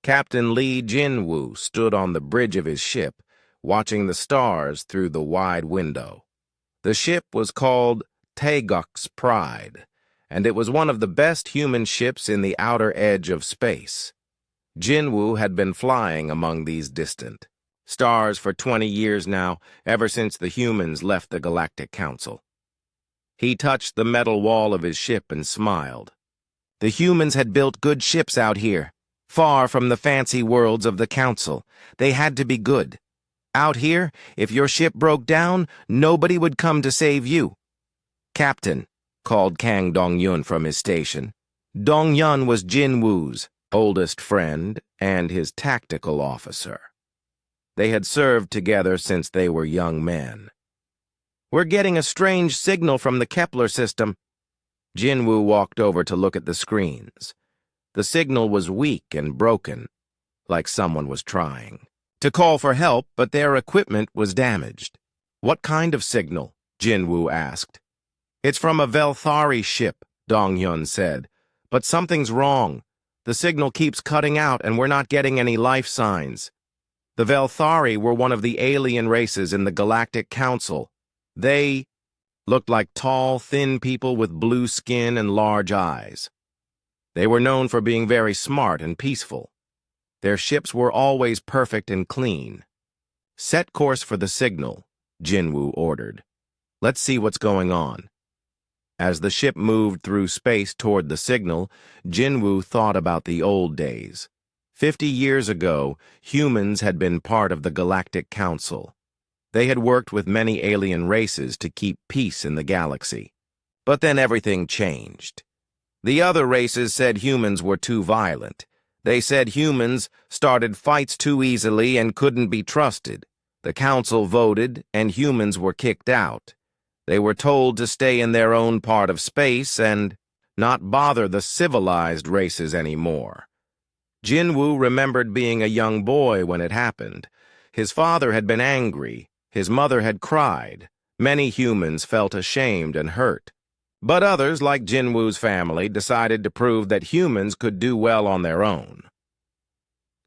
Captain Lee Jinwoo stood on the bridge of his ship, watching the stars through the wide window. The ship was called Taeguk's Pride, and it was one of the best human ships in the outer edge of space. Jinwoo had been flying among these distant stars for 20 years now, ever since the humans left the Galactic Council. He touched the metal wall of his ship and smiled. The humans had built good ships out here, far from the fancy worlds of the Council. They had to be good. Out here, if your ship broke down, nobody would come to save you. Captain, called Kang Dong-yun from his station. Dong-yun was Jinwoo's oldest friend and his tactical officer. They had served together since they were young men. "We're getting a strange signal from the Kepler system." Jinwoo walked over to look at the screens. The signal was weak and broken, like someone was trying to call for help, but their equipment was damaged. "What kind of signal?" Jinwoo asked. "It's from a Velthari ship," Dong-yun said. "But something's wrong. The signal keeps cutting out and we're not getting any life signs." The Velthari were one of the alien races in the Galactic Council. They looked like tall, thin people with blue skin and large eyes. They were known for being very smart and peaceful. Their ships were always perfect and clean. "Set course for the signal," Jinwoo ordered. "Let's see what's going on." As the ship moved through space toward the signal, Jinwoo thought about the old days. 50 years ago, humans had been part of the Galactic Council. They had worked with many alien races to keep peace in the galaxy. But then everything changed. The other races said humans were too violent. They said humans started fights too easily and couldn't be trusted. The Council voted, and humans were kicked out. They were told to stay in their own part of space and not bother the civilized races anymore. Jinwoo remembered being a young boy when it happened. His father had been angry. His mother had cried. Many humans felt ashamed and hurt. But others, like Jinwoo's family, decided to prove that humans could do well on their own.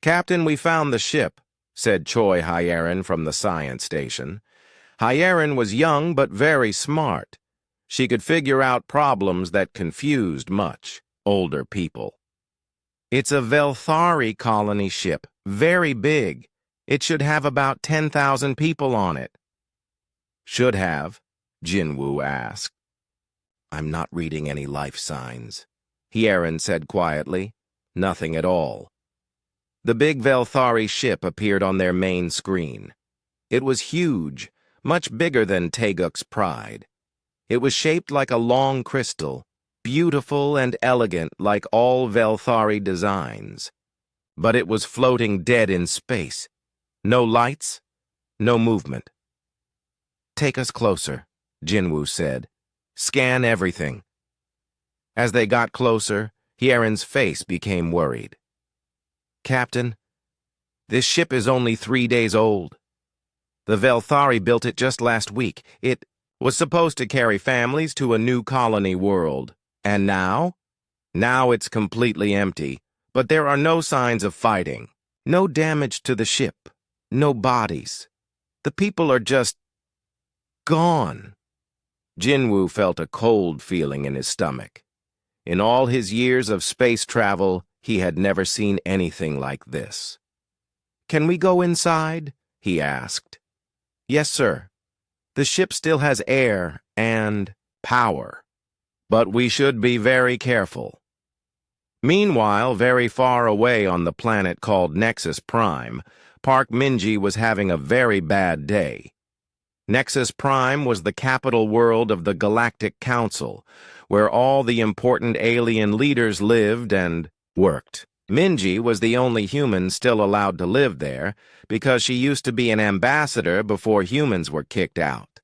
"Captain, we found the ship," said Choi Hyerin from the science station. Hyerin was young but very smart. She could figure out problems that confused much older people. "It's a Velthari colony ship, very big. It should have about 10,000 people on it." "Should have?" Jinwoo asked. "I'm not reading any life signs," Hyerin said quietly. "Nothing at all." The big Velthari ship appeared on their main screen. It was huge, much bigger than Taeguk's Pride. It was shaped like a long crystal, beautiful and elegant like all Velthari designs. But it was floating dead in space. No lights, no movement. "Take us closer," Jinwoo said. "Scan everything." As they got closer, Hyerin's face became worried. "Captain, this ship is only 3 days old. The Velthari built it just last week. It was supposed to carry families to a new colony world. And now? Now it's completely empty, but there are no signs of fighting. No damage to the ship. No bodies. The people are just gone." Jinwoo felt a cold feeling in his stomach. In all his years of space travel, he had never seen anything like this. "Can we go inside?" he asked. "Yes, sir. The ship still has air and power. But we should be very careful." Meanwhile, very far away on the planet called Nexus Prime, Park Minji was having a very bad day. Nexus Prime was the capital world of the Galactic Council, where all the important alien leaders lived and worked. Minji was the only human still allowed to live there because she used to be an ambassador before humans were kicked out.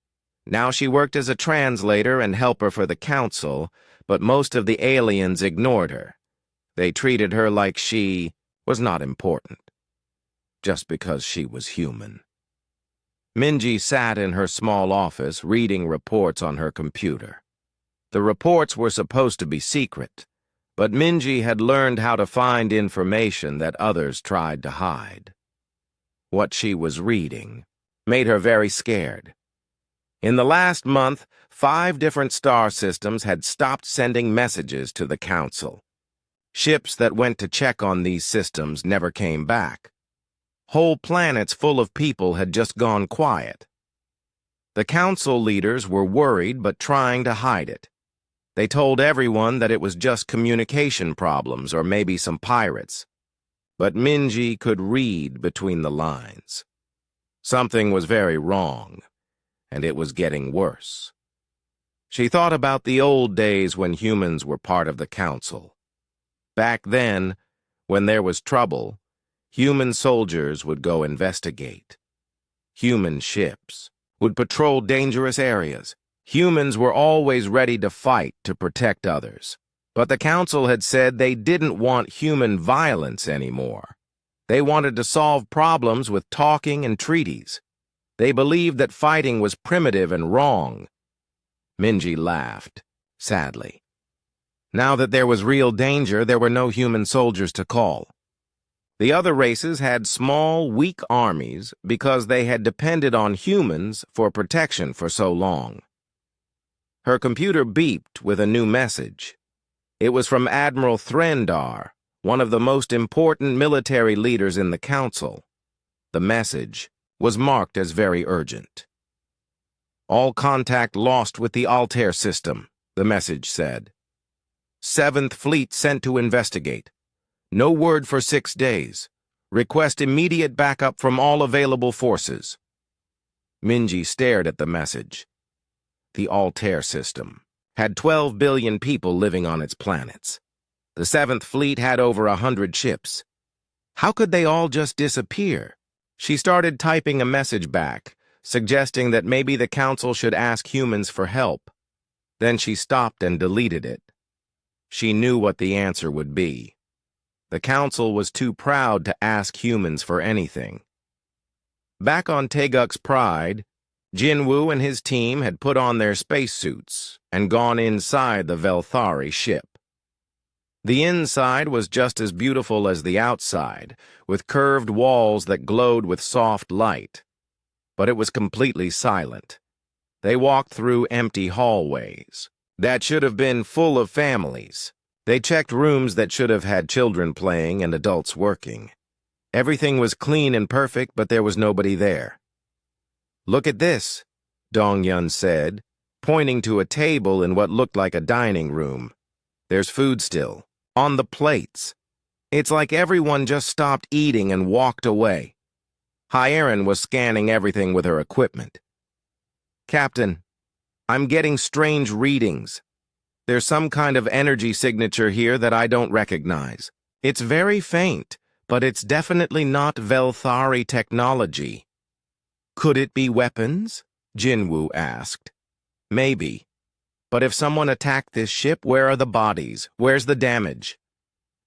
Now she worked as a translator and helper for the Council, but most of the aliens ignored her. They treated her like she was not important, just because she was human. Minji sat in her small office reading reports on her computer. The reports were supposed to be secret, But Minji had learned how to find information that others tried to hide. What she was reading made her very scared. In the last month, 5 different star systems had stopped sending messages to the Council. Ships that went to check on these systems never came back. Whole planets full of people had just gone quiet. The Council leaders were worried but trying to hide it. They told everyone that it was just communication problems or maybe some pirates. But Minji could read between the lines. Something was very wrong, and it was getting worse. She thought about the old days when humans were part of the Council. Back then, when there was trouble, human soldiers would go investigate. Human ships would patrol dangerous areas. Humans were always ready to fight to protect others. But the Council had said they didn't want human violence anymore. They wanted to solve problems with talking and treaties. They believed that fighting was primitive and wrong. Minji laughed, sadly. Now that there was real danger, there were no human soldiers to call. The other races had small, weak armies because they had depended on humans for protection for so long. Her computer beeped with a new message. It was from Admiral Threndar, one of the most important military leaders in the Council. The message was marked as very urgent. "All contact lost with the Altair system," the message said. "7th Fleet sent to investigate. No word for 6 days. Request immediate backup from all available forces." Minji stared at the message. The Altair system had 12 billion people living on its planets. The 7th Fleet had over 100 ships. How could they all just disappear? She started typing a message back, suggesting that maybe the Council should ask humans for help. Then she stopped and deleted it. She knew what the answer would be. The Council was too proud to ask humans for anything. Back on Taeguk's Pride, Jinwoo and his team had put on their spacesuits and gone inside the Velthari ship. The inside was just as beautiful as the outside, with curved walls that glowed with soft light. But it was completely silent. They walked through empty hallways that should have been full of families. They checked rooms that should have had children playing and adults working. Everything was clean and perfect, but there was nobody there. "Look at this," Dong-Yun said, pointing to a table in what looked like a dining room. "There's food still, on the plates. It's like everyone just stopped eating and walked away." Hyerin was scanning everything with her equipment. "Captain, I'm getting strange readings. There's some kind of energy signature here that I don't recognize. It's very faint, but it's definitely not Velthari technology." "Could it be weapons?" Jinwoo asked. "Maybe. But if someone attacked this ship, where are the bodies? Where's the damage?"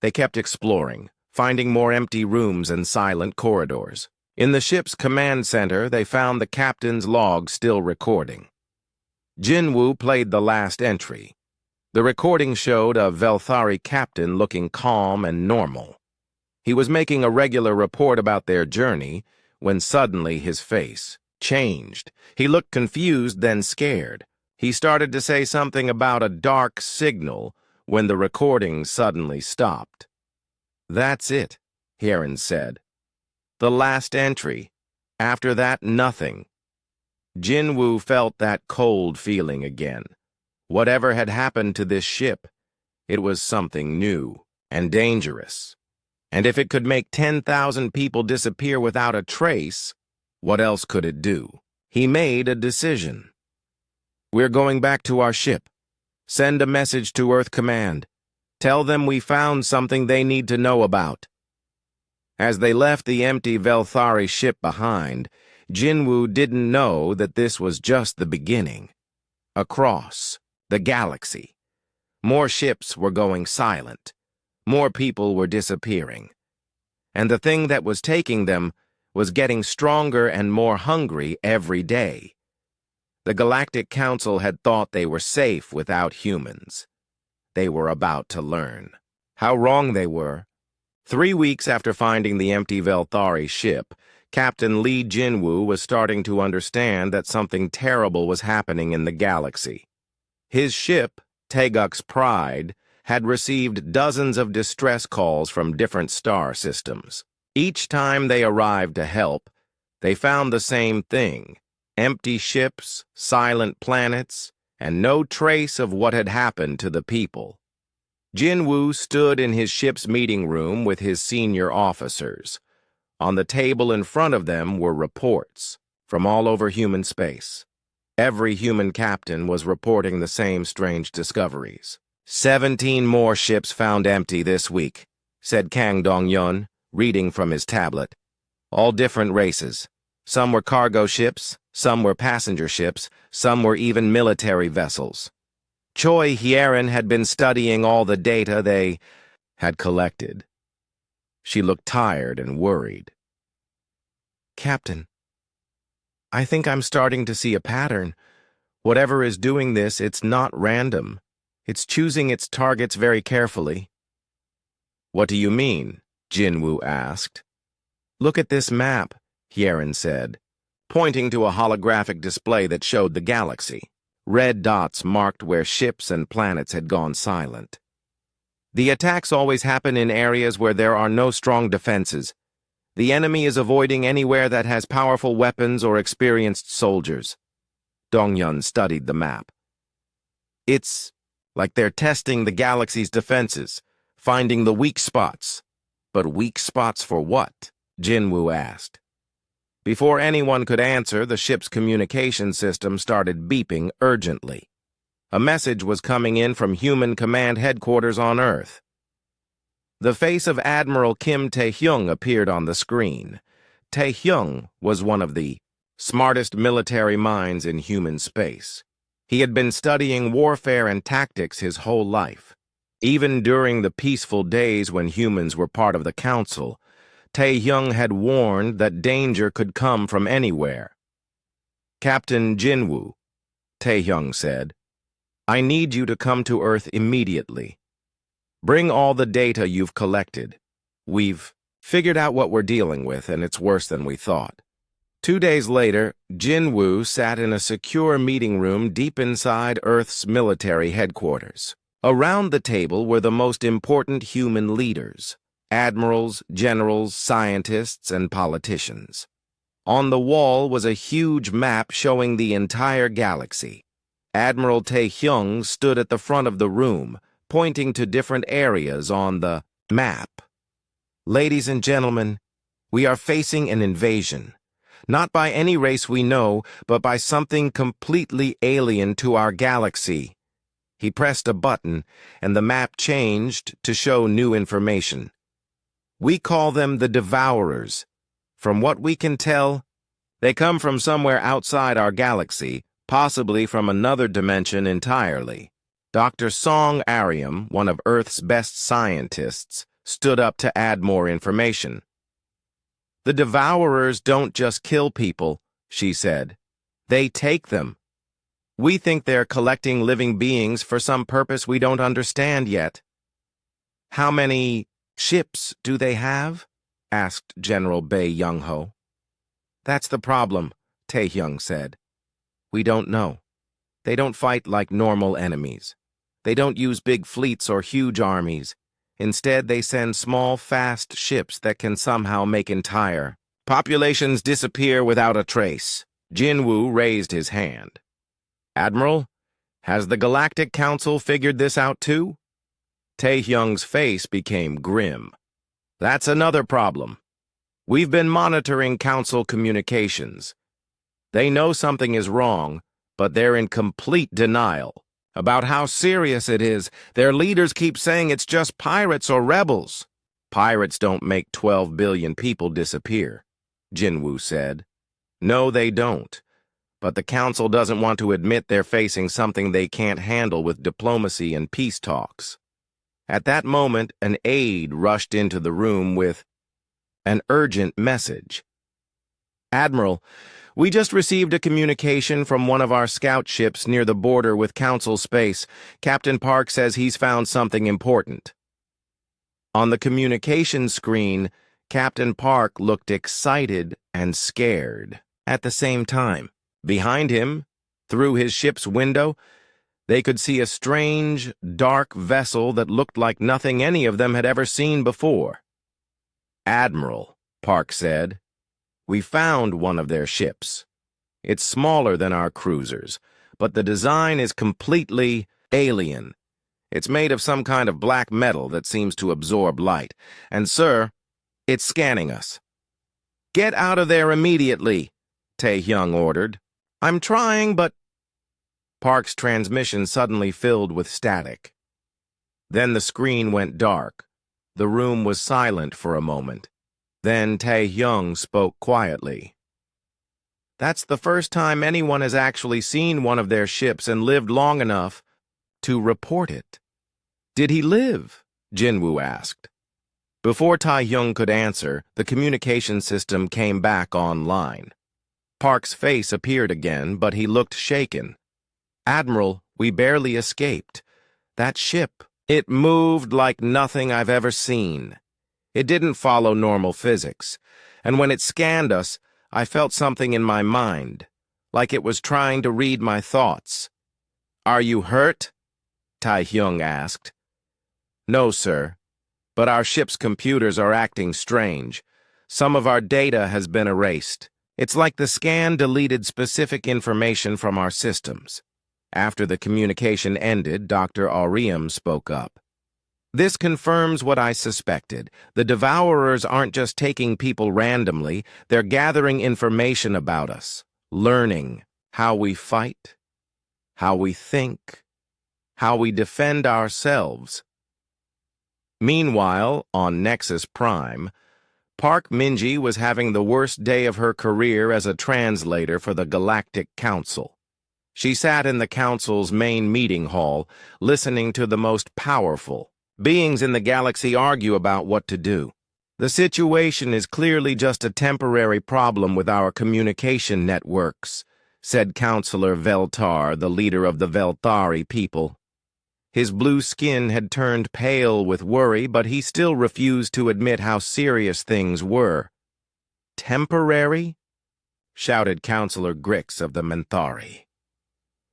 They kept exploring, finding more empty rooms and silent corridors. In the ship's command center, they found the captain's log still recording. Jinwoo played the last entry. The recording showed a Velthari captain looking calm and normal. He was making a regular report about their journey when suddenly his face changed. He looked confused, then scared. He started to say something about a dark signal when the recording suddenly stopped. "That's it," Hyerin said. "The last entry. After that, nothing." Jinwoo felt that cold feeling again. Whatever had happened to this ship, it was something new and dangerous. And if it could make 10,000 people disappear without a trace, what else could it do? He made a decision. "We're going back to our ship. Send a message to Earth Command. Tell them we found something they need to know about." As they left the empty Velthari ship behind, Jinwoo didn't know that this was just the beginning. Across the galaxy, more ships were going silent. More people were disappearing. And the thing that was taking them was getting stronger and more hungry every day. The Galactic Council had thought they were safe without humans. they were about to learn. How wrong they were. 3 weeks after finding the empty Velthari ship, Captain Lee Jinwoo was starting to understand that something terrible was happening in the galaxy. His ship, Taeguk's Pride, had received dozens of distress calls from different star systems. Each time they arrived to help, they found the same thing: empty ships, silent planets, and no trace of what had happened to the people. Jinwoo stood in his ship's meeting room with his senior officers. On the table in front of them were reports from all over human space. Every human captain was reporting the same strange discoveries. 17 more ships found empty this week, said Kang Dong-yun, reading from his tablet. All different races. Some were cargo ships, some were passenger ships, some were even military vessels. Choi Hyerin had been studying all the data they had collected. She looked tired and worried. Captain, I think I'm starting to see a pattern. Whatever is doing this, it's not random. It's choosing its targets very carefully. What do you mean? Jinwoo asked. Look at this map, Hyerin said, pointing to a holographic display that showed the galaxy. Red dots marked where ships and planets had gone silent. The attacks always happen in areas where there are no strong defenses. The enemy is avoiding anywhere that has powerful weapons or experienced soldiers. Dong-yun studied the map. It's like they're testing the galaxy's defenses, finding the weak spots. But weak spots for what? Jinwoo asked. Before anyone could answer, the ship's communication system started beeping urgently. A message was coming in from human command headquarters on Earth. The face of Admiral Kim Tae-hyung appeared on the screen. Tae-hyung was one of the smartest military minds in human space. He had been studying warfare and tactics his whole life. Even during the peaceful days when humans were part of the Council, Tae-hyung had warned that danger could come from anywhere. Captain Jinwoo, Tae-hyung said, I need you to come to Earth immediately. Bring all the data you've collected. We've figured out what we're dealing with, and it's worse than we thought. 2 days later, Jinwoo sat in a secure meeting room deep inside Earth's military headquarters. Around the table were the most important human leaders: admirals, generals, scientists, and politicians. On the wall was a huge map showing the entire galaxy. Admiral Tae-hyung stood at the front of the room, pointing to different areas on the map. Ladies and gentlemen, we are facing an invasion. Not by any race we know, but by something completely alien to our galaxy. He pressed a button, and the map changed to show new information. We call them the Devourers. From what we can tell, they come from somewhere outside our galaxy, possibly from another dimension entirely. Dr. Song Ariam, one of Earth's best scientists, stood up to add more information. The Devourers don't just kill people, she said. They take them. We think they're collecting living beings for some purpose we don't understand yet. How many ships do they have? Asked General Bae Young-ho. That's the problem, Tae-hyung said. We don't know. They don't fight like normal enemies. They don't use big fleets or huge armies. Instead, they send small, fast ships that can somehow make entire populations disappear without a trace. Jinwoo raised his hand. Admiral, has the Galactic Council figured this out too? Tae-hyung's face became grim. That's another problem. We've been monitoring Council communications. They know something is wrong, but they're in complete denial about how serious it is. Their leaders keep saying it's just pirates or rebels. Pirates don't make 12 billion people disappear, Jinwoo said. No, they don't. But the Council doesn't want to admit they're facing something they can't handle with diplomacy and peace talks. At that moment, an aide rushed into the room with an urgent message. Admiral, We just received a communication from one of our scout ships near the border with Council Space. Captain Park says he's found something important. On the communication screen, Captain Park looked excited and scared at the same time. Behind him, through his ship's window, they could see a strange, dark vessel that looked like nothing any of them had ever seen before. "Admiral," Park said, "we found one of their ships. It's smaller than our cruisers, but the design is completely alien. It's made of some kind of black metal that seems to absorb light. And, sir, it's scanning us." "Get out of there immediately," Tae-hyung ordered. "I'm trying, but—" Park's transmission suddenly filled with static. Then the screen went dark. The room was silent for a moment. Then Tae-hyung spoke quietly. "That's the first time anyone has actually seen one of their ships and lived long enough to report it." "Did he live?" Jinwoo asked. Before Tae-hyung could answer, the communication system came back online. Park's face appeared again, but he looked shaken. "Admiral, we barely escaped. That ship, it moved like nothing I've ever seen. It didn't follow normal physics, and when it scanned us, I felt something in my mind, like it was trying to read my thoughts." "Are you hurt?" Tae-hyung asked. "No, sir, but our ship's computers are acting strange. Some of our data has been erased. It's like the scan deleted specific information from our systems." After the communication ended, Dr. Auriem spoke up. "This confirms what I suspected. The Devourers aren't just taking people randomly, they're gathering information about us, learning how we fight, how we think, how we defend ourselves." Meanwhile, on Nexus Prime, Park Minji was having the worst day of her career as a translator for the Galactic Council. She sat in the Council's main meeting hall, listening to the most powerful beings in the galaxy argue about what to do. "The situation is clearly just a temporary problem with our communication networks," said Councillor Veltar, the leader of the Veltari people. His blue skin had turned pale with worry, but he still refused to admit how serious things were. "Temporary?" shouted Councillor Grix of the Manthari.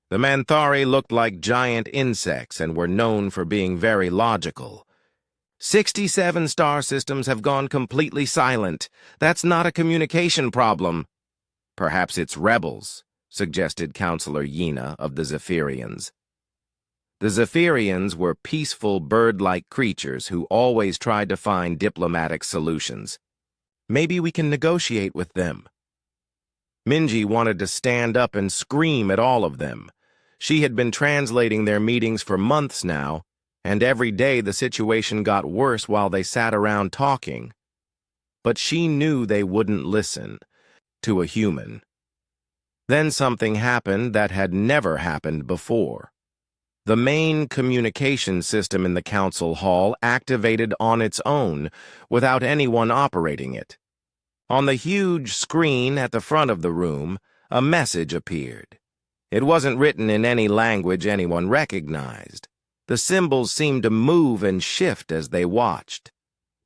The Manthari looked like giant insects and were known for being very logical. 67 star systems have gone completely silent. That's not a communication problem." "Perhaps it's rebels," suggested Councillor Yina of the Zephyrians. The Zephyrians were peaceful bird-like creatures who always tried to find diplomatic solutions. "Maybe we can negotiate with them." Minji wanted to stand up and scream at all of them. She had been translating their meetings for months now, and every day the situation got worse while they sat around talking. But she knew they wouldn't listen to a human. Then something happened that had never happened before. The main communication system in the council hall activated on its own, without anyone operating it. On the huge screen at the front of the room, a message appeared. It wasn't written in any language anyone recognized. The symbols seemed to move and shift as they watched.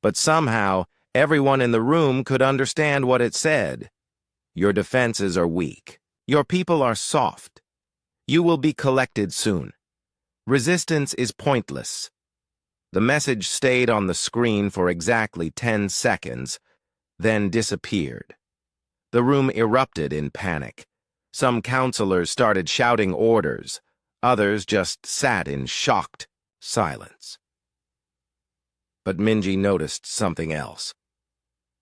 But somehow, everyone in the room could understand what it said. "Your defenses are weak. Your people are soft. You will be collected soon. Resistance is pointless." The message stayed on the screen for exactly 10 seconds, then disappeared. The room erupted in panic. Some counselors started shouting orders. Others just sat in shocked silence. But Minji noticed something else.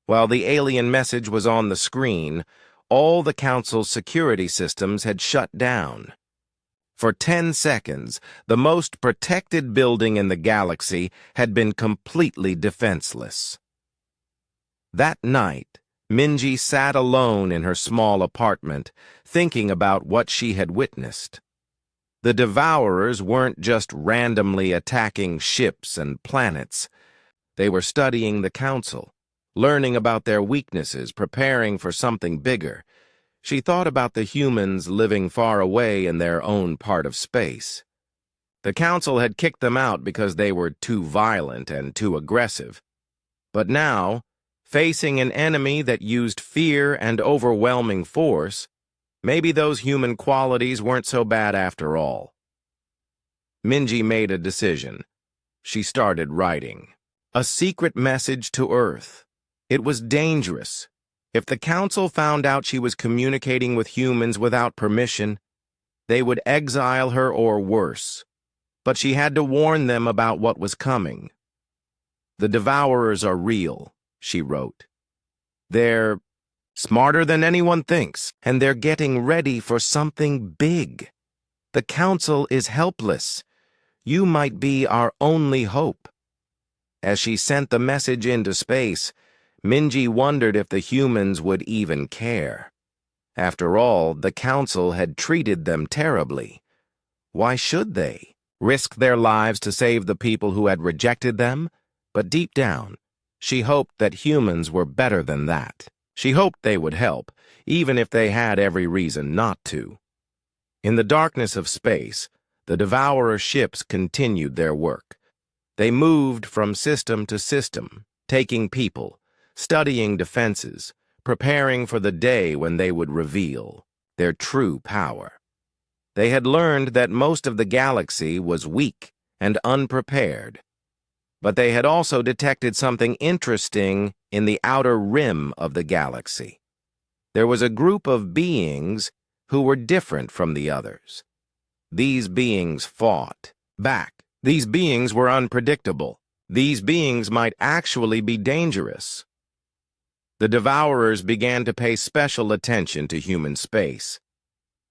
While the alien message was on the screen, all the council's security systems had shut down. For 10 seconds, the most protected building in the galaxy had been completely defenseless. That night, Minji sat alone in her small apartment, thinking about what she had witnessed. The Devourers weren't just randomly attacking ships and planets. They were studying the Council, learning about their weaknesses, preparing for something bigger. She thought about the humans living far away in their own part of space. The Council had kicked them out because they were too violent and too aggressive. But now, facing an enemy that used fear and overwhelming force, maybe those human qualities weren't so bad after all. Minji made a decision. She started writing. A secret message to Earth. It was dangerous. If the Council found out she was communicating with humans without permission, they would exile her or worse. But she had to warn them about what was coming. The Devourers are real, she wrote. They're smarter than anyone thinks, and they're getting ready for something big. The Council is helpless. You might be our only hope. As she sent the message into space, Minji wondered if the humans would even care. After all, the Council had treated them terribly. Why should they? Risk their lives to save the people who had rejected them? But deep down, she hoped that humans were better than that. She hoped they would help, even if they had every reason not to. In the darkness of space, the Devourer ships continued their work. They moved from system to system, taking people, studying defenses, preparing for the day when they would reveal their true power. They had learned that most of the galaxy was weak and unprepared, but they had also detected something interesting in the outer rim of the galaxy. There was a group of beings who were different from the others. These beings fought back. These beings were unpredictable. These beings might actually be dangerous. The Devourers began to pay special attention to human space.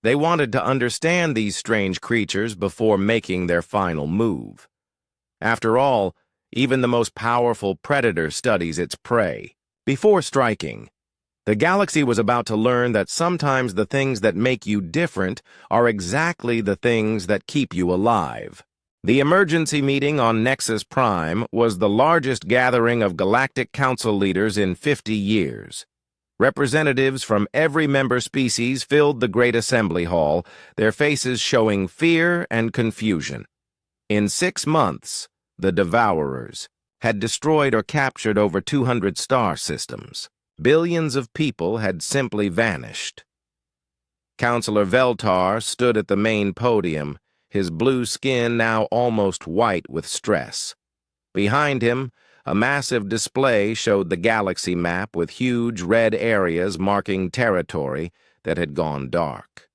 They wanted to understand these strange creatures before making their final move. After all, even the most powerful predator studies its prey before striking. The galaxy was about to learn that sometimes the things that make you different are exactly the things that keep you alive. The emergency meeting on Nexus Prime was the largest gathering of Galactic Council leaders in 50 years. Representatives from every member species filled the Great Assembly Hall, their faces showing fear and confusion. In 6 months, the Devourers had destroyed or captured over 200 star systems. Billions of people had simply vanished. Councillor Veltar stood at the main podium, his blue skin now almost white with stress. Behind him, a massive display showed the galaxy map with huge red areas marking territory that had gone dark.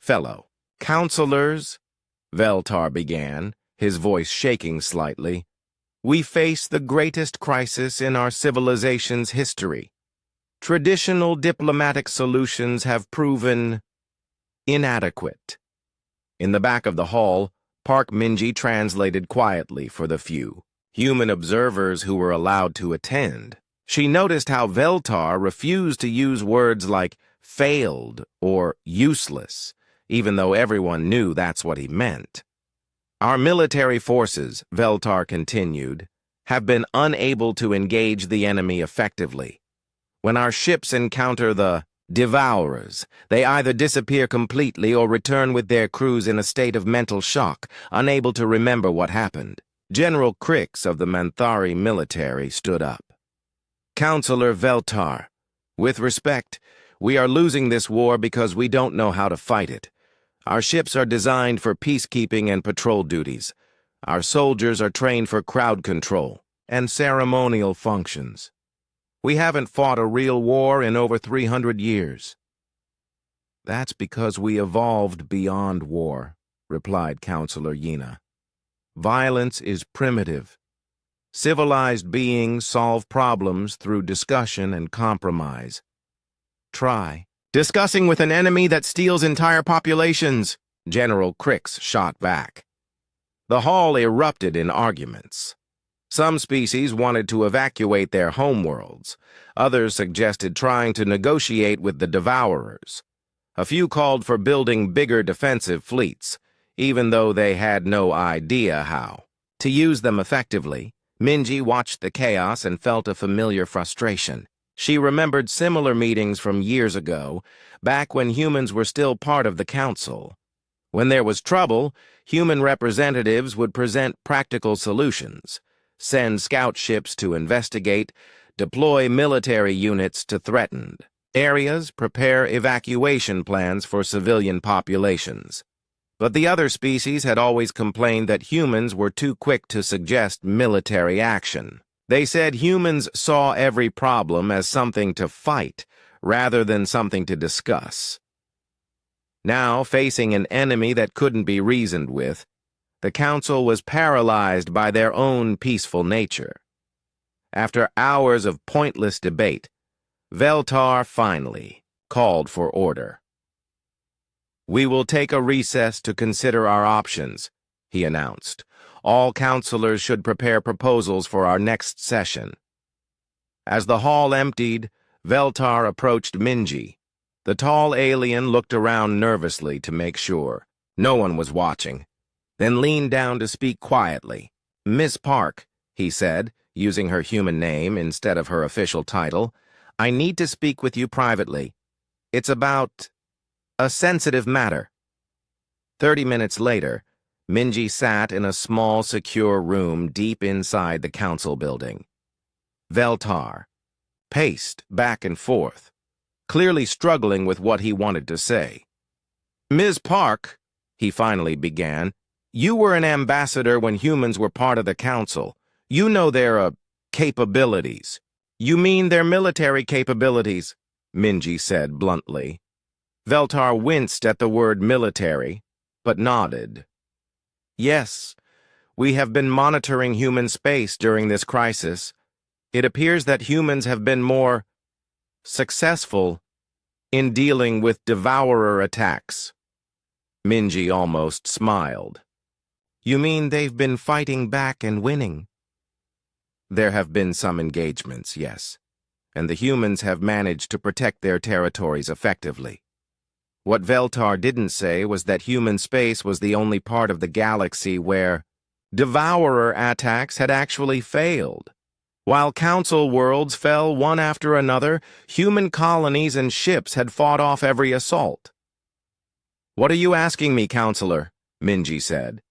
Fellow councillors, Veltar began, his voice shaking slightly, we face the greatest crisis in our civilization's history. Traditional diplomatic solutions have proven inadequate. In the back of the hall, Park Minji translated quietly for the few human observers who were allowed to attend. She noticed how Veltar refused to use words like failed or useless, even though everyone knew that's what he meant. Our military forces, Veltar continued, have been unable to engage the enemy effectively. When our ships encounter the Devourers, they either disappear completely or return with their crews in a state of mental shock, unable to remember what happened. General Crix of the Manthari military stood up. Councillor Veltar, with respect, we are losing this war because we don't know how to fight it. Our ships are designed for peacekeeping and patrol duties. Our soldiers are trained for crowd control and ceremonial functions. We haven't fought a real war in over 300 years. That's because we evolved beyond war, replied Councillor Yina. Violence is primitive. Civilized beings solve problems through discussion and compromise. Try discussing with an enemy that steals entire populations, General Crix shot back. The hall erupted in arguments. Some species wanted to evacuate their homeworlds. Others suggested trying to negotiate with the Devourers. A few called for building bigger defensive fleets, even though they had no idea how. To use them effectively, Minji watched the chaos and felt a familiar frustration. She remembered similar meetings from years ago, back when humans were still part of the council. When there was trouble, human representatives would present practical solutions, send scout ships to investigate, deploy military units to threatened areas, prepare evacuation plans for civilian populations. But the other species had always complained that humans were too quick to suggest military action. They said humans saw every problem as something to fight, rather than something to discuss. Now, facing an enemy that couldn't be reasoned with, the council was paralyzed by their own peaceful nature. After hours of pointless debate, Veltar finally called for order. "We will take a recess to consider our options," he announced. "All counselors should prepare proposals for our next session." As the hall emptied, Veltar approached Minji. The tall alien looked around nervously to make sure no one was watching, then leaned down to speak quietly. "Miss Park," he said, using her human name instead of her official title, "I need to speak with you privately. It's about a sensitive matter." 30 minutes later, Minji sat in a small, secure room deep inside the council building. Veltar paced back and forth, clearly struggling with what he wanted to say. "Ms. Park," he finally began, "you were an ambassador when humans were part of the council. You know their, capabilities." "You mean their military capabilities," Minji said bluntly. Veltar winced at the word military, but nodded. "Yes, we have been monitoring human space during this crisis. It appears that humans have been more successful in dealing with devourer attacks." Minji almost smiled. "You mean they've been fighting back and winning?" "There have been some engagements, yes, and the humans have managed to protect their territories effectively." What Veltar didn't say was that human space was the only part of the galaxy where devourer attacks had actually failed. While council worlds fell one after another, human colonies and ships had fought off every assault. "What are you asking me, Counselor?" Minji said.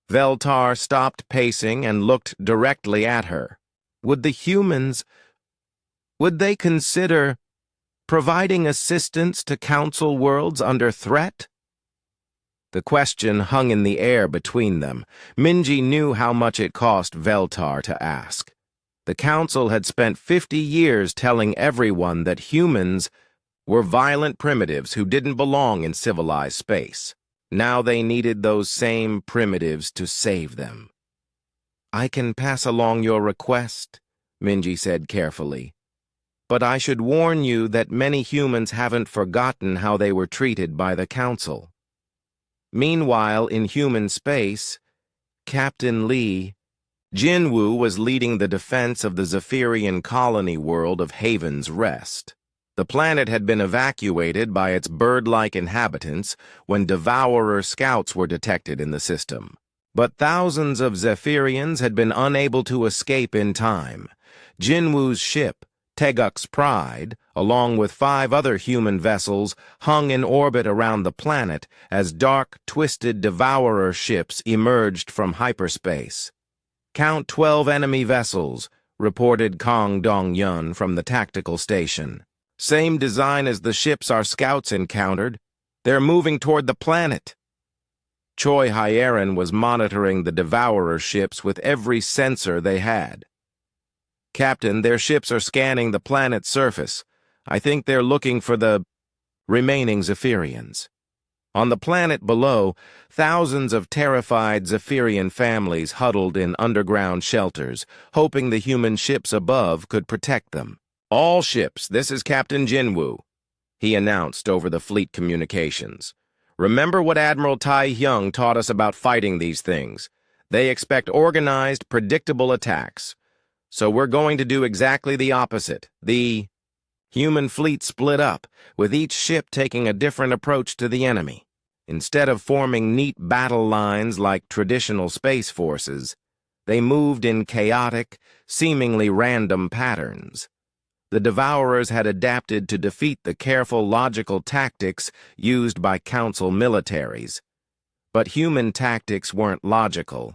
Veltar stopped pacing and looked directly at her. Would they consider providing assistance to council worlds under threat? The question hung in the air between them. Minji knew how much it cost Veltar to ask. The council had spent 50 years telling everyone that humans were violent primitives who didn't belong in civilized space. Now they needed those same primitives to save them. "I can pass along your request," Minji said carefully. "But I should warn you that many humans haven't forgotten how they were treated by the council." Meanwhile, in human space, Captain Jinwoo was leading the defense of the Zephyrian colony world of Haven's Rest. The planet had been evacuated by its bird-like inhabitants when devourer scouts were detected in the system. But thousands of Zephyrians had been unable to escape in time. Jinwoo's ship, Teguk's Pride, along with 5 other human vessels, hung in orbit around the planet as dark, twisted devourer ships emerged from hyperspace. "Count 12 enemy vessels," reported Kong Dong-yun from the tactical station. "Same design as the ships our scouts encountered. They're moving toward the planet." Choi Hyeran was monitoring the devourer ships with every sensor they had. "Captain, their ships are scanning the planet's surface. I think they're looking for the remaining Zephyrians." On the planet below, thousands of terrified Zephyrian families huddled in underground shelters, hoping the human ships above could protect them. "All ships, this is Captain Jinwoo," he announced over the fleet communications. "Remember what Admiral Tai Hyung taught us about fighting these things. They expect organized, predictable attacks. So we're going to do exactly the opposite. The human fleet split up, with each ship taking a different approach to the enemy. Instead of forming neat battle lines like traditional space forces, they moved in chaotic, seemingly random patterns. the Devourers had adapted to defeat the careful, logical tactics used by Council militaries. But human tactics weren't logical.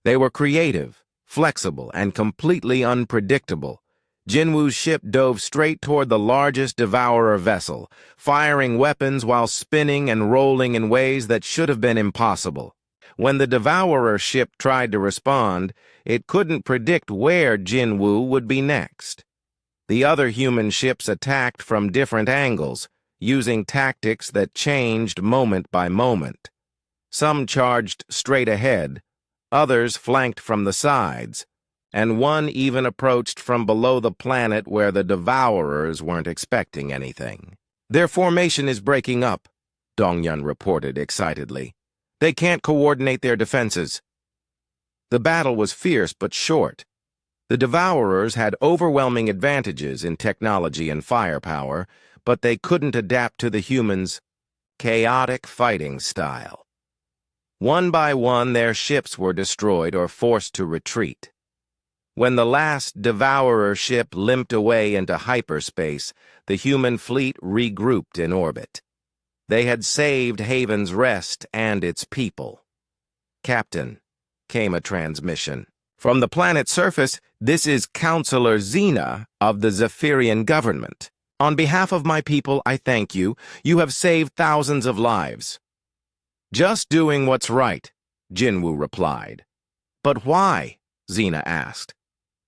They were creative, flexible, and completely unpredictable. Jinwoo's ship dove straight toward the largest Devourer vessel, firing weapons while spinning and rolling in ways that should have been impossible. When the Devourer ship tried to respond, it couldn't predict where Jinwoo would be next. The other human ships attacked from different angles, using tactics that changed moment by moment. Some charged straight ahead, others flanked from the sides, and one even approached from below the planet where the Devourers weren't expecting anything. "Their formation is breaking up," Dongyun reported excitedly. "They can't coordinate their defenses." The battle was fierce but short. The Devourers had overwhelming advantages in technology and firepower, but they couldn't adapt to the humans' chaotic fighting style. One by one, their ships were destroyed or forced to retreat. When the last Devourer ship limped away into hyperspace, the human fleet regrouped in orbit. They had saved Haven's Rest and its people. "Captain," came a transmission. "From the planet's surface, this is Counselor Xena of the Zephyrian government. On behalf of my people, I thank you. You have saved thousands of lives." "Just doing what's right," Jinwoo replied. "But why?" Xena asked.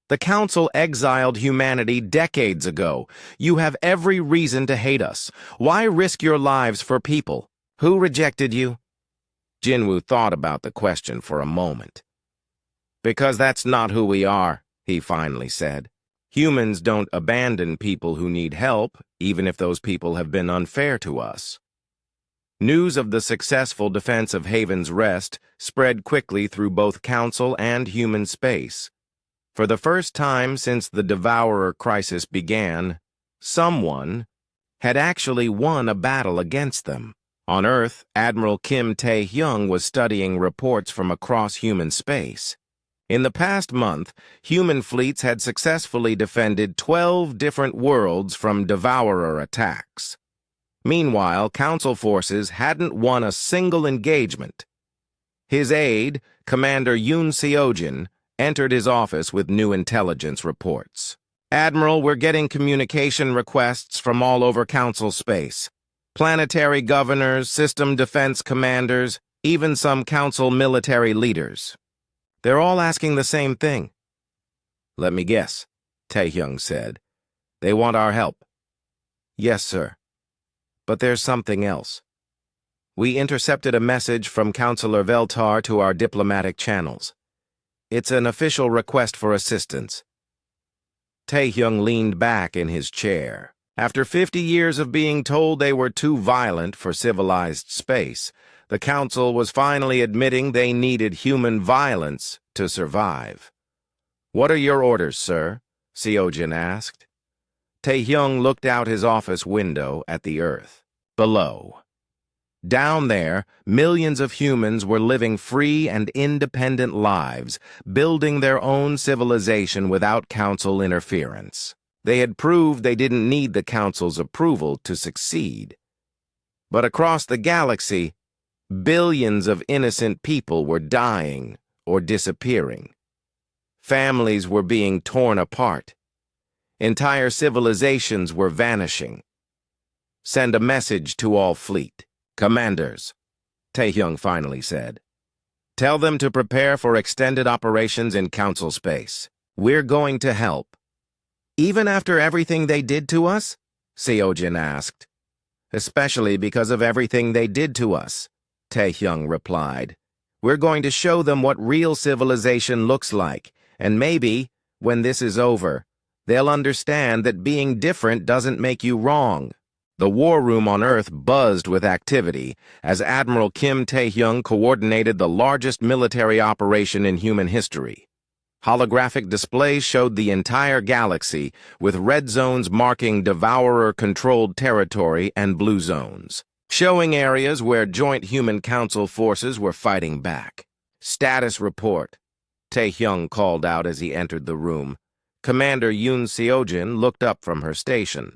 "The Council exiled humanity decades ago. You have every reason to hate us. Why risk your lives for people? Who rejected you?" Jinwoo thought about the question for a moment. "Because that's not who we are," he finally said. "Humans don't abandon people who need help, even if those people have been unfair to us." News of the successful defense of Haven's Rest spread quickly through both Council and human space. For the first time since the Devourer crisis began, someone had actually won a battle against them. On Earth, Admiral Kim Tae-hyung was studying reports from across human space. In the past month, human fleets had successfully defended 12 different worlds from Devourer attacks. Meanwhile, Council forces hadn't won a single engagement. His aide, Commander Yoon Seojin, entered his office with new intelligence reports. "Admiral, we're getting communication requests from all over Council space. Planetary governors, system defense commanders, even some Council military leaders. They're all asking the same thing." "Let me guess," Tae-hyung said. "They want our help." "Yes, sir. But there's something else. We intercepted a message from Counselor Veltar to our diplomatic channels. It's an official request for assistance." Tae-hyung leaned back in his chair. After 50 years of being told they were too violent for civilized space, the Council was finally admitting they needed human violence to survive. "What are your orders, sir?" Seojin asked. Tae-hyung looked out his office window at the Earth. Below. Down there, millions of humans were living free and independent lives, building their own civilization without Council interference. They had proved they didn't need the Council's approval to succeed. But across the galaxy, billions of innocent people were dying or disappearing. Families were being torn apart. Entire civilizations were vanishing. "Send a message to all fleet. Commanders," Tae-hyung finally said. "Tell them to prepare for extended operations in Council space. We're going to help." "Even after everything they did to us?" Seojin asked. "Especially because of everything they did to us," Tae-hyung replied. "We're going to show them what real civilization looks like, and maybe, when this is over, they'll understand that being different doesn't make you wrong." The war room on Earth buzzed with activity as Admiral Kim Tae-hyung coordinated the largest military operation in human history. Holographic displays showed the entire galaxy, with red zones marking Devourer-controlled territory and blue zones, showing areas where joint Human Council forces were fighting back. "Status report," Tae-hyung called out as he entered the room. Commander Yoon Seojin looked up from her station.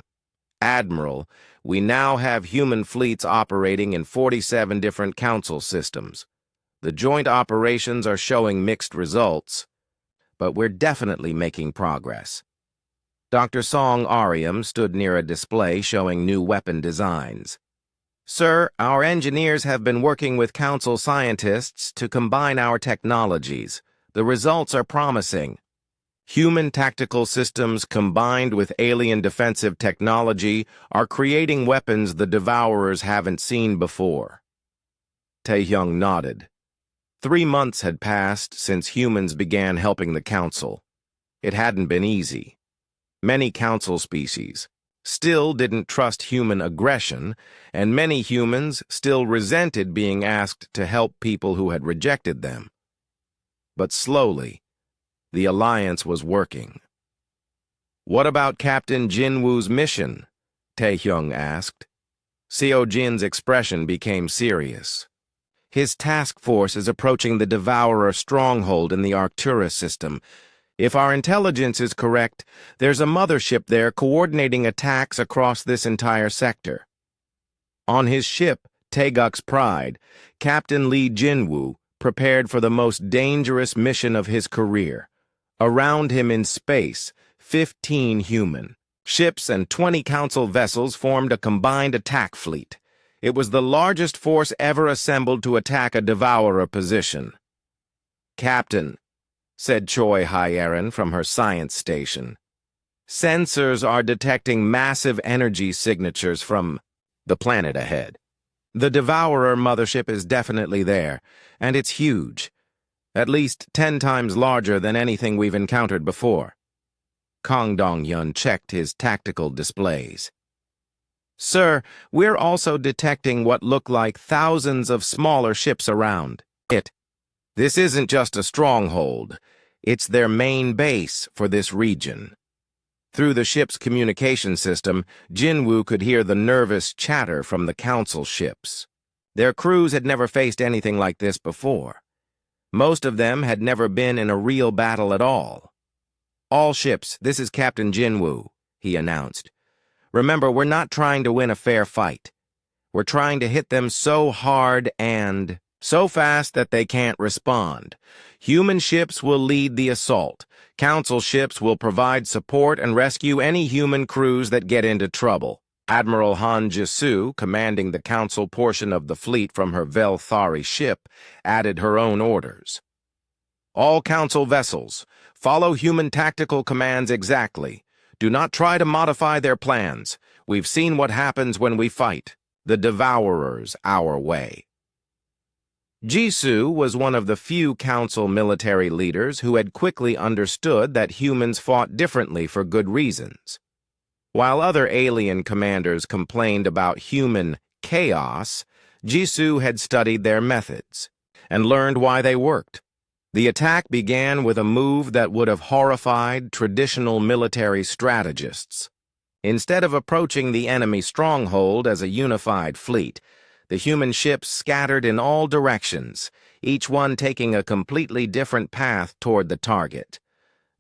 Admiral, we now have human fleets operating in 47 different council systems. The joint operations are showing mixed results, but we're definitely making progress. Dr. Song Aryam stood near a display showing new weapon designs. Sir, our engineers have been working with council scientists to combine our technologies. The results are promising. Human tactical systems combined with alien defensive technology are creating weapons the Devourers haven't seen before. Taehyung nodded. 3 months had passed since humans began helping the Council. It hadn't been easy. Many Council species still didn't trust human aggression, and many humans still resented being asked to help people who had rejected them. But slowly, the alliance was working. What about Captain Jinwoo's mission? Taehyung asked. Seo-jin's expression became serious. His task force is approaching the Devourer stronghold in the Arcturus system. If our intelligence is correct, there's a mothership there coordinating attacks across this entire sector. On his ship, Taeguk's Pride, Captain Lee Jinwoo prepared for the most dangerous mission of his career. Around him in space, 15 human ships and 20 council vessels formed a combined attack fleet. It was the largest force ever assembled to attack a Devourer position. Captain, said Choi Hyerin from her science station, sensors are detecting massive energy signatures from the planet ahead. The Devourer mothership is definitely there, and it's huge. At least 10 times larger than anything we've encountered before. Kang Dong-hyun checked his tactical displays. Sir, we're also detecting what look like thousands of smaller ships around it. This isn't just a stronghold. It's their main base for this region. Through the ship's communication system, Jinwoo could hear the nervous chatter from the council ships. Their crews had never faced anything like this before. Most of them had never been in a real battle at all. All ships, this is Captain Jinwoo, he announced. Remember, we're not trying to win a fair fight. We're trying to hit them so hard and so fast that they can't respond. Human ships will lead the assault. Council ships will provide support and rescue any human crews that get into trouble. Admiral Han Ji-soo, commanding the council portion of the fleet from her Vel-Thari ship, added her own orders. All council vessels, follow human tactical commands exactly. Do not try to modify their plans. We've seen what happens when we fight. The Devourers our way. Jisoo was one of the few council military leaders who had quickly understood that humans fought differently for good reasons. While other alien commanders complained about human chaos, Jisoo had studied their methods and learned why they worked. The attack began with a move that would have horrified traditional military strategists. Instead of approaching the enemy stronghold as a unified fleet, the human ships scattered in all directions, each one taking a completely different path toward the target.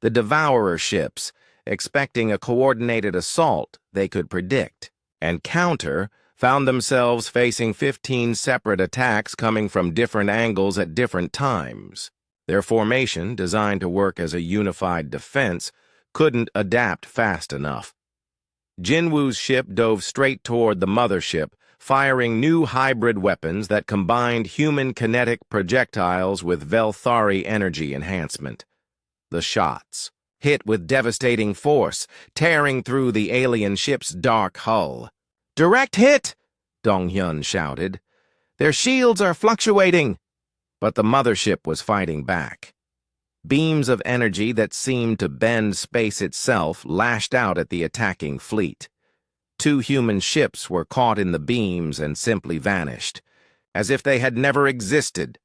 The Devourer ships, expecting a coordinated assault they could predict and counter, found themselves facing 15 separate attacks coming from different angles at different times. Their formation, designed to work as a unified defense, couldn't adapt fast enough. Jinwoo's ship dove straight toward the mothership, firing new hybrid weapons that combined human kinetic projectiles with Vel-Thari energy enhancement. The shots hit with devastating force, tearing through the alien ship's dark hull. "Direct hit!" Dong-hyun shouted. "Their shields are fluctuating!" But the mothership was fighting back. Beams of energy that seemed to bend space itself lashed out at the attacking fleet. 2 human ships were caught in the beams and simply vanished, as if they had never existed.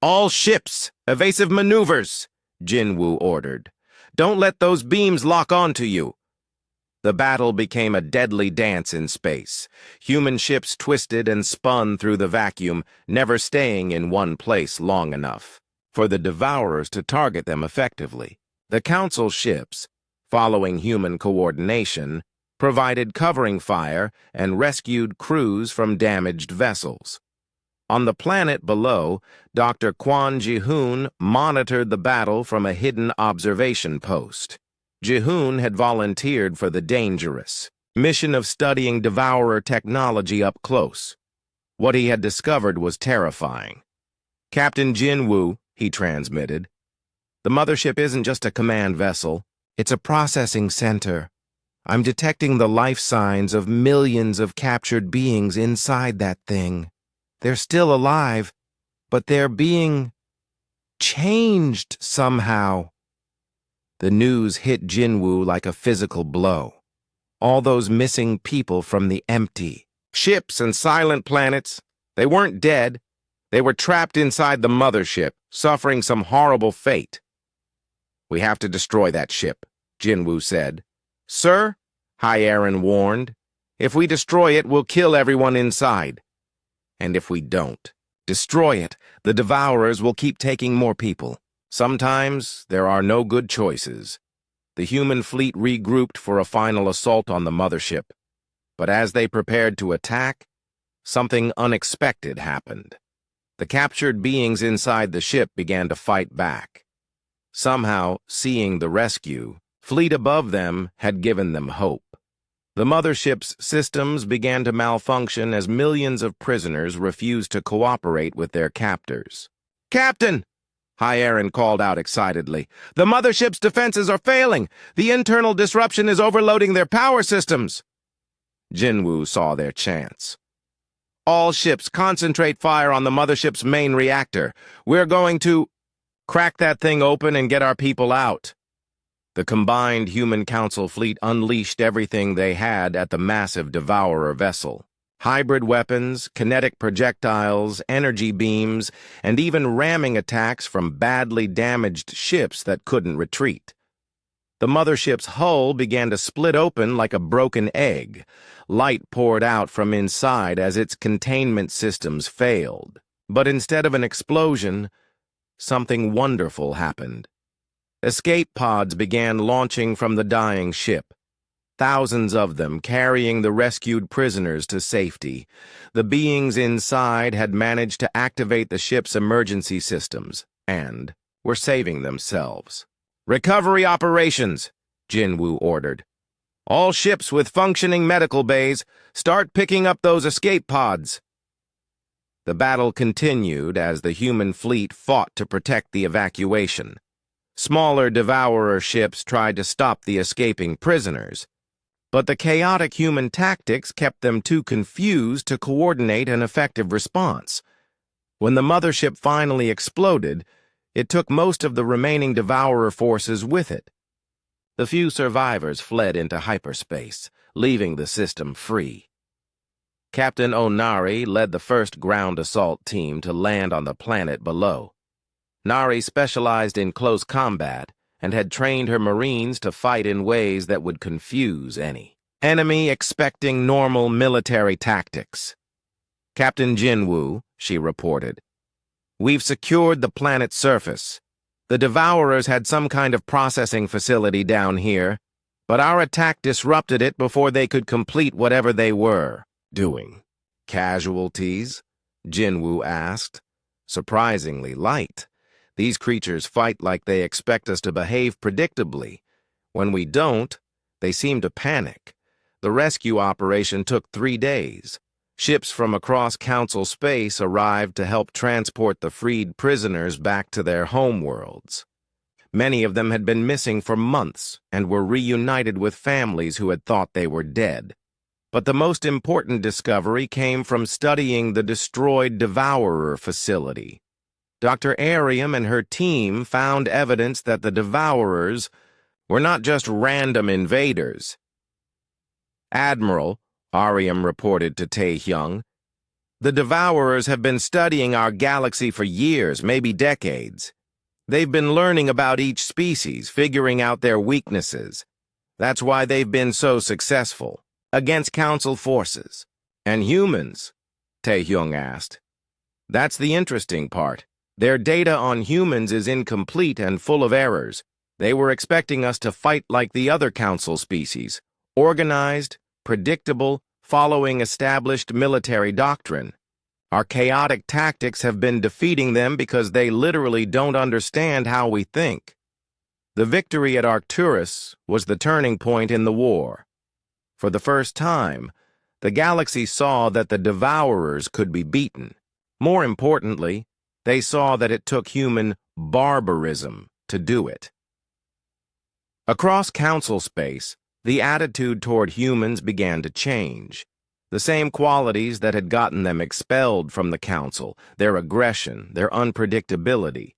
"All ships, evasive maneuvers!" Jinwoo ordered. "Don't let those beams lock onto you." The battle became a deadly dance in space. Human ships twisted and spun through the vacuum, never staying in one place long enough for the Devourers to target them effectively. The Council ships, following human coordination, provided covering fire and rescued crews from damaged vessels. On the planet below, Dr. Kwon Ji-hoon monitored the battle from a hidden observation post. Ji-hoon had volunteered for the dangerous mission of studying Devourer technology up close. What he had discovered was terrifying. "Captain Jin-woo," he transmitted, "the mothership isn't just a command vessel. It's a processing center. I'm detecting the life signs of millions of captured beings inside that thing. They're still alive, but they're being changed somehow." The news hit Jinwoo like a physical blow. All those missing people from the empty ships and silent planets, they weren't dead. They were trapped inside the mothership, suffering some horrible fate. "We have to destroy that ship," Jinwoo said. "Sir," High Aaron warned, "if we destroy it, we'll kill everyone inside. And if we don't destroy it, the Devourers will keep taking more people. Sometimes there are no good choices." The human fleet regrouped for a final assault on the mothership. But as they prepared to attack, something unexpected happened. The captured beings inside the ship began to fight back. Somehow, seeing the rescue, fleet above them had given them hope. The mothership's systems began to malfunction as millions of prisoners refused to cooperate with their captors. "Captain!" High Aaron called out excitedly. "The mothership's defenses are failing! The internal disruption is overloading their power systems!" Jinwoo saw their chance. "All ships concentrate fire on the mothership's main reactor. We're going to crack that thing open and get our people out." The combined Human Council fleet unleashed everything they had at the massive Devourer vessel. Hybrid weapons, kinetic projectiles, energy beams, and even ramming attacks from badly damaged ships that couldn't retreat. The mothership's hull began to split open like a broken egg. Light poured out from inside as its containment systems failed. But instead of an explosion, something wonderful happened. Escape pods began launching from the dying ship. Thousands of them carrying the rescued prisoners to safety. The beings inside had managed to activate the ship's emergency systems and were saving themselves. "Recovery operations," Jinwoo ordered. "All ships with functioning medical bays, start picking up those escape pods." The battle continued as the human fleet fought to protect the evacuation. Smaller Devourer ships tried to stop the escaping prisoners, but the chaotic human tactics kept them too confused to coordinate an effective response. When the mothership finally exploded, it took most of the remaining Devourer forces with it. The few survivors fled into hyperspace, leaving the system free. Captain Onari led the first ground assault team to land on the planet below. Nari specialized in close combat and had trained her Marines to fight in ways that would confuse any enemy expecting normal military tactics. "Captain Jinwoo," she reported, "we've secured the planet's surface. The Devourers had some kind of processing facility down here, but our attack disrupted it before they could complete whatever they were doing." "Casualties?" Jinwoo asked. "Surprisingly light. These creatures fight like they expect us to behave predictably. When we don't, they seem to panic. The rescue operation took 3 days. Ships from across Council space arrived to help transport the freed prisoners back to their homeworlds. Many of them had been missing for months and were reunited with families who had thought they were dead. But the most important discovery came from studying the destroyed Devourer facility. Dr. Ariam and her team found evidence that the Devourers were not just random invaders. "Admiral," Ariam reported to Tae-hyung, "the Devourers have been studying our galaxy for years, maybe decades. They've been learning about each species, figuring out their weaknesses. That's why they've been so successful against Council forces." "And humans?" Tae-hyung asked. "That's the interesting part. Their data on humans is incomplete and full of errors. They were expecting us to fight like the other Council species, organized, predictable, following established military doctrine. Our chaotic tactics have been defeating them because they literally don't understand how we think. The victory at Arcturus was the turning point in the war. For the first time, the galaxy saw that the Devourers could be beaten. More importantly, they saw that it took human barbarism to do it. Across Council space, the attitude toward humans began to change. The same qualities that had gotten them expelled from the Council, their aggression, their unpredictability,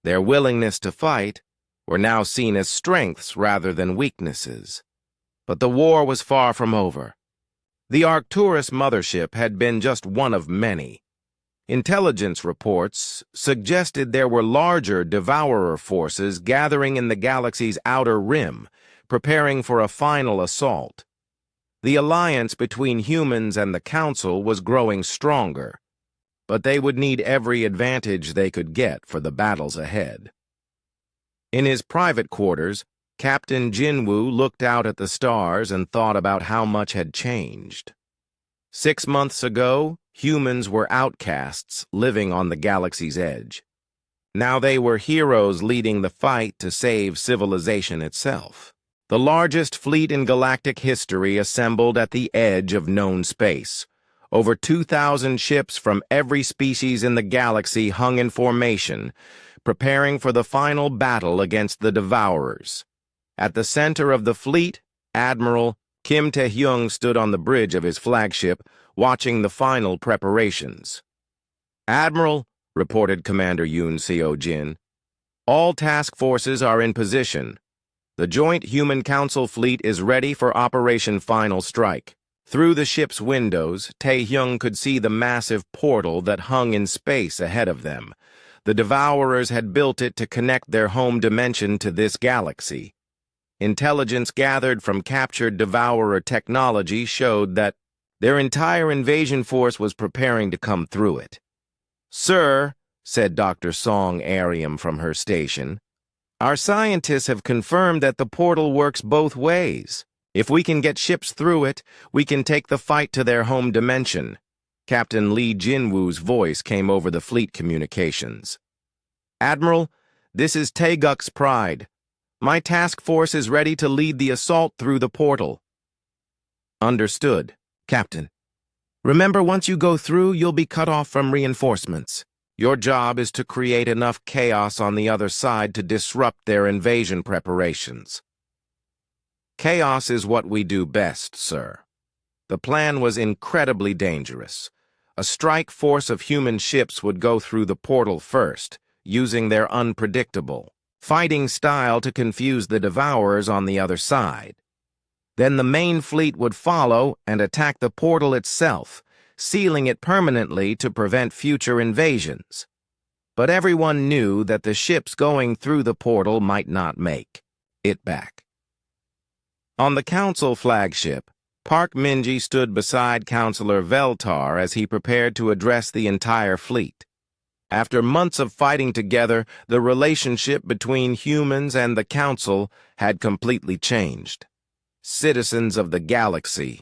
their willingness to fight, were now seen as strengths rather than weaknesses. But the war was far from over. The Arcturus mothership had been just one of many. Intelligence reports suggested there were larger Devourer forces gathering in the galaxy's outer rim, preparing for a final assault. The alliance between humans and the Council was growing stronger, but they would need every advantage they could get for the battles ahead. In his private quarters, Captain Jinwoo looked out at the stars and thought about how much had changed. 6 months ago, humans were outcasts living on the galaxy's edge. Now they were heroes leading the fight to save civilization itself. The largest fleet in galactic history assembled at the edge of known space. Over 2,000 ships from every species in the galaxy hung in formation, preparing for the final battle against the Devourers. At the center of the fleet, Admiral Kim Tae-hyung stood on the bridge of his flagship, watching the final preparations. "Admiral," reported Commander Yoon Seo-jin, "all task forces are in position. The Joint Human Council fleet is ready for Operation Final Strike." Through the ship's windows, Tae-hyung could see the massive portal that hung in space ahead of them. The Devourers had built it to connect their home dimension to this galaxy. Intelligence gathered from captured Devourer technology showed that their entire invasion force was preparing to come through it. "Sir," said Dr. Song Arium from her station, "our scientists have confirmed that the portal works both ways. If we can get ships through it, we can take the fight to their home dimension." Captain Lee Jinwoo's voice came over the fleet communications. "Admiral, this is Taeguk's Pride. My task force is ready to lead the assault through the portal." "Understood, Captain. Remember, once you go through, you'll be cut off from reinforcements. Your job is to create enough chaos on the other side to disrupt their invasion preparations." "Chaos is what we do best, sir." The plan was incredibly dangerous. A strike force of human ships would go through the portal first, using their unpredictable fighting style to confuse the Devourers on the other side. Then the main fleet would follow and attack the portal itself, sealing it permanently to prevent future invasions. But everyone knew that the ships going through the portal might not make it back. On the Council flagship, Park Minji stood beside Counselor Veltar as he prepared to address the entire fleet. After months of fighting together, the relationship between humans and the Council had completely changed. "Citizens of the galaxy,"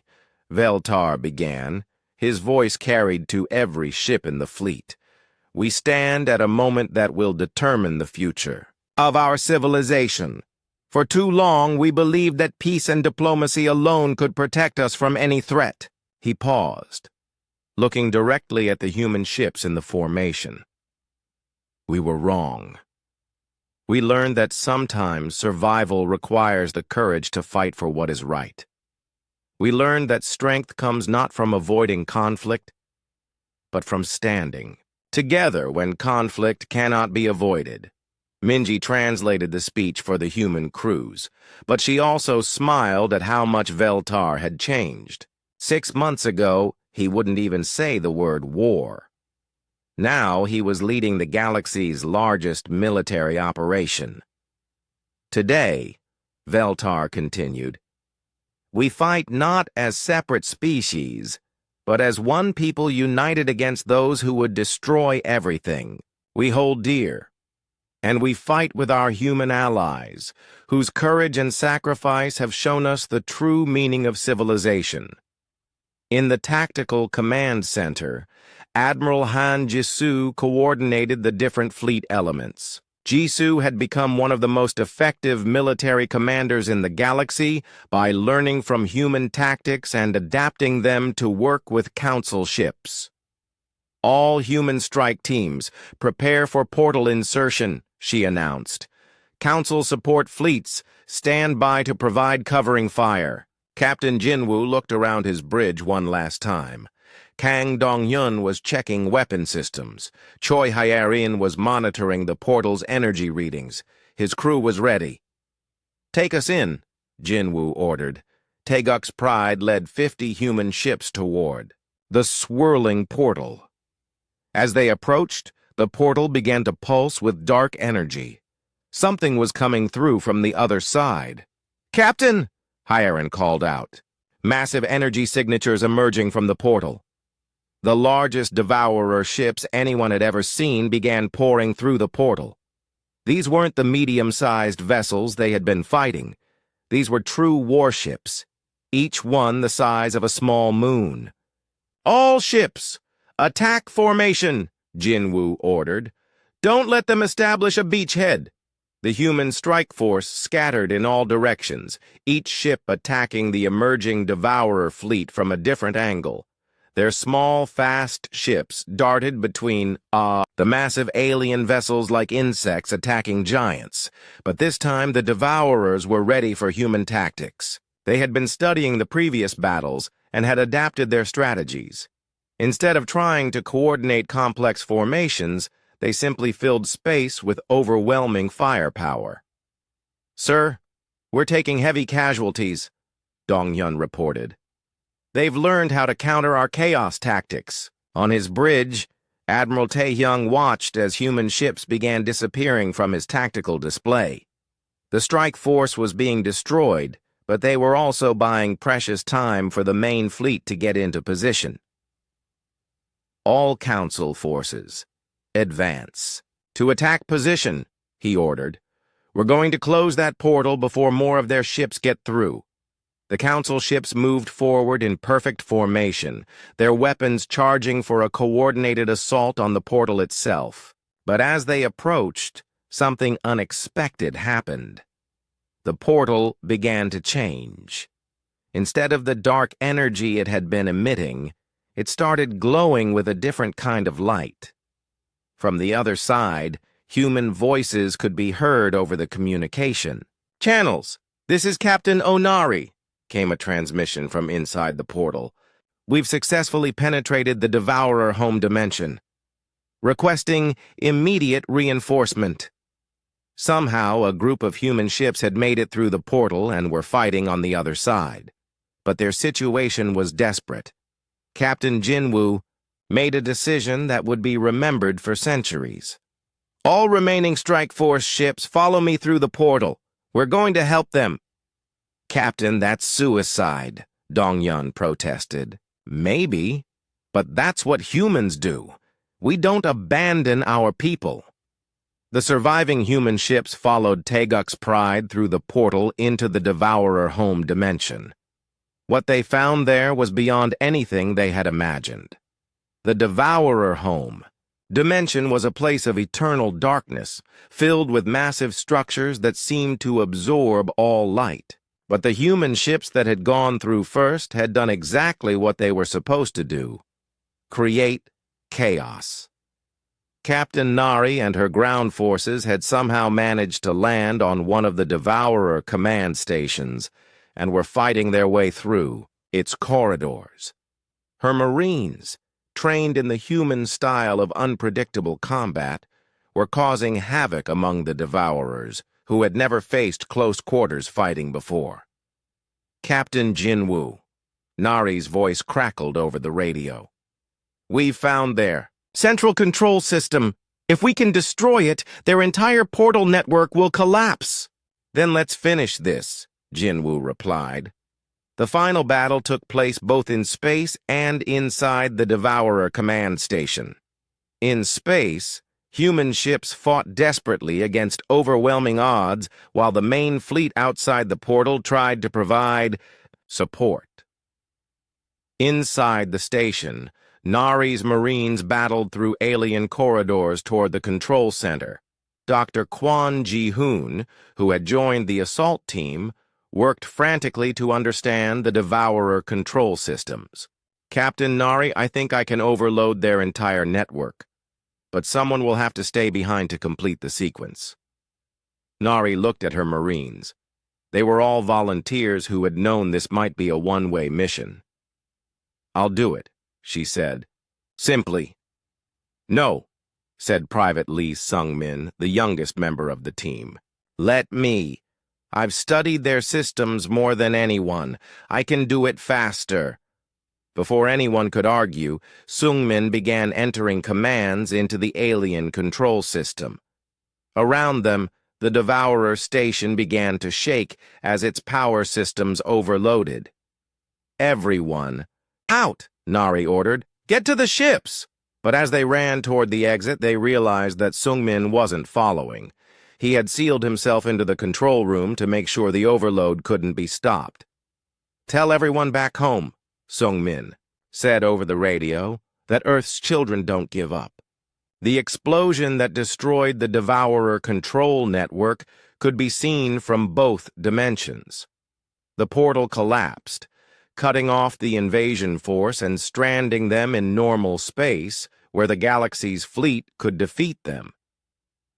Veltar began, his voice carried to every ship in the fleet. "We stand at a moment that will determine the future of our civilization. For too long, we believed that peace and diplomacy alone could protect us from any threat." He paused, looking directly at the human ships in the formation. "We were wrong. We learned that sometimes survival requires the courage to fight for what is right. We learned that strength comes not from avoiding conflict, but from standing together when conflict cannot be avoided." Minji translated the speech for the human crews, but she also smiled at how much Veltar had changed. 6 months ago, he wouldn't even say the word war. Now he was leading the galaxy's largest military operation. "Today," Veltar continued, "we fight not as separate species, but as one people united against those who would destroy everything we hold dear. And we fight with our human allies, whose courage and sacrifice have shown us the true meaning of civilization. In the Tactical Command Center, Admiral Han Jisoo coordinated the different fleet elements. Jisoo had become one of the most effective military commanders in the galaxy by learning from human tactics and adapting them to work with Council ships. "All human strike teams, prepare for portal insertion," she announced. "Council support fleets, stand by to provide covering fire." Captain Jinwoo looked around his bridge one last time. Kang Dong-yun was checking weapon systems. Choi Hyerin was monitoring the portal's energy readings. His crew was ready. "Take us in," Jinwoo ordered. Taeguk's Pride led 50 human ships toward the swirling portal. As they approached, the portal began to pulse with dark energy. Something was coming through from the other side. "Captain!" Hyerin called out. Massive energy signatures emerging from the portal. The largest devourer ships anyone had ever seen began pouring through the portal. These weren't the medium-sized vessels they had been fighting. These were true warships, each one the size of a small moon. "All ships, attack formation," Jinwoo ordered. "Don't let them establish a beachhead." The human strike force scattered in all directions, each ship attacking the emerging devourer fleet from a different angle. Their small, fast ships darted between, the massive alien vessels like insects attacking giants. But this time the devourers were ready for human tactics. They had been studying the previous battles and had adapted their strategies. Instead of trying to coordinate complex formations, they simply filled space with overwhelming firepower. "Sir, we're taking heavy casualties," Dong-yun reported. "They've learned how to counter our chaos tactics." On his bridge, Admiral Taehyung watched as human ships began disappearing from his tactical display. The strike force was being destroyed, but they were also buying precious time for the main fleet to get into position. "All Council forces, advance. To attack position," he ordered. "We're going to close that portal before more of their ships get through." The Council ships moved forward in perfect formation, their weapons charging for a coordinated assault on the portal itself. But as they approached, something unexpected happened. The portal began to change. Instead of the dark energy it had been emitting, it started glowing with a different kind of light. From the other side, human voices could be heard over the communication. "Channels, this is Captain Onari," came a transmission from inside the portal. "We've successfully penetrated the Devourer home dimension. Requesting immediate reinforcement." Somehow, a group of human ships had made it through the portal and were fighting on the other side. But their situation was desperate. Captain Jinwoo made a decision that would be remembered for centuries. "All remaining Strike Force ships, follow me through the portal. We're going to help them." "Captain, that's suicide," Dong-yun protested. "Maybe, but that's what humans do. We don't abandon our people." The surviving human ships followed Taeguk's Pride through the portal into the Devourer home dimension. What they found there was beyond anything they had imagined. The Devourer home dimension was a place of eternal darkness, filled with massive structures that seemed to absorb all light. But the human ships that had gone through first had done exactly what they were supposed to do: create chaos. Captain Nari and her ground forces had somehow managed to land on one of the Devourer command stations and were fighting their way through its corridors. Her Marines, trained in the human style of unpredictable combat, were causing havoc among the Devourers, who had never faced close-quarters fighting before. "Captain Jinwoo," Nari's voice crackled over the radio. "We've found their central control system. If we can destroy it, their entire portal network will collapse." "Then let's finish this," Jinwoo replied. The final battle took place both in space and inside the Devourer command station. In space, Human ships fought desperately against overwhelming odds while the main fleet outside the portal tried to provide support. Inside the station, Nari's Marines battled through alien corridors toward the control center. Dr. Kwon Ji-hoon, who had joined the assault team, worked frantically to understand the Devourer control systems. Captain Nari, I think I can overload their entire network, but someone will have to stay behind to complete the sequence. Nari looked at her Marines. They were all volunteers who had known this might be a one-way mission. I'll do it, she said. Simply. No, said Private Lee Sung-min, the youngest member of the team. Let me. I've studied their systems more than anyone. I can do it faster. Before anyone could argue, Sung-min began entering commands into the alien control system. Around them, the Devourer station began to shake as its power systems overloaded. Everyone, out, Nari ordered. Get to the ships! But as they ran toward the exit, they realized that Sung-min wasn't following. He had sealed himself into the control room to make sure the overload couldn't be stopped. Tell everyone back home, Sung-min said over the radio, that Earth's children don't give up. The explosion that destroyed the Devourer control network could be seen from both dimensions. The portal collapsed, cutting off the invasion force and stranding them in normal space where the galaxy's fleet could defeat them.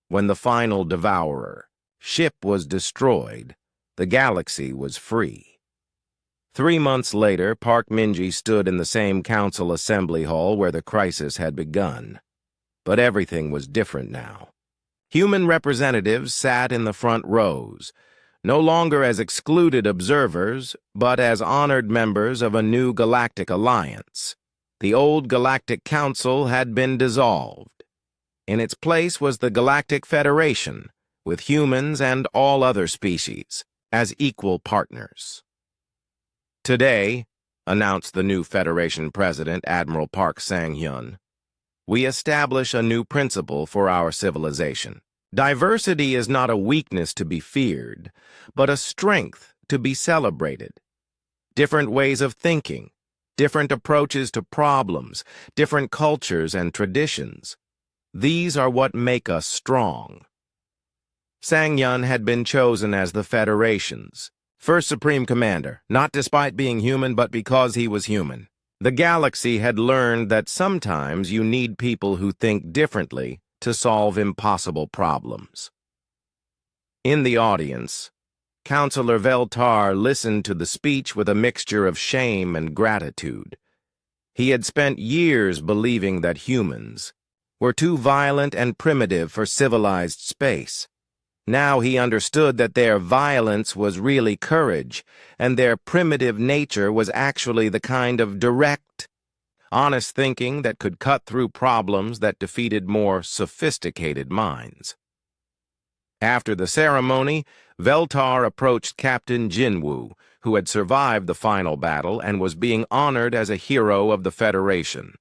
When the final Devourer ship was destroyed, the galaxy was free. 3 months later, Park Min-ji stood in the same council assembly hall where the crisis had begun. But everything was different now. Human representatives sat in the front rows, no longer as excluded observers, but as honored members of a new galactic alliance. The old Galactic Council had been dissolved. In its place was the Galactic Federation, with humans and all other species as equal partners. Today, announced the new Federation President, Admiral Park Sang-hyun, we establish a new principle for our civilization. Diversity is not a weakness to be feared, but a strength to be celebrated. Different ways of thinking, different approaches to problems, different cultures and traditions. These are what make us strong. Sang-hyun had been chosen as the Federation's first Supreme Commander, not despite being human, but because he was human. The galaxy had learned that sometimes you need people who think differently to solve impossible problems. In the audience, Councillor Veltar listened to the speech with a mixture of shame and gratitude. He had spent years believing that humans were too violent and primitive for civilized space. Now he understood that their violence was really courage, and their primitive nature was actually the kind of direct, honest thinking that could cut through problems that defeated more sophisticated minds. After the ceremony, Veltar approached Captain Jinwoo, who had survived the final battle and was being honored as a hero of the Federation.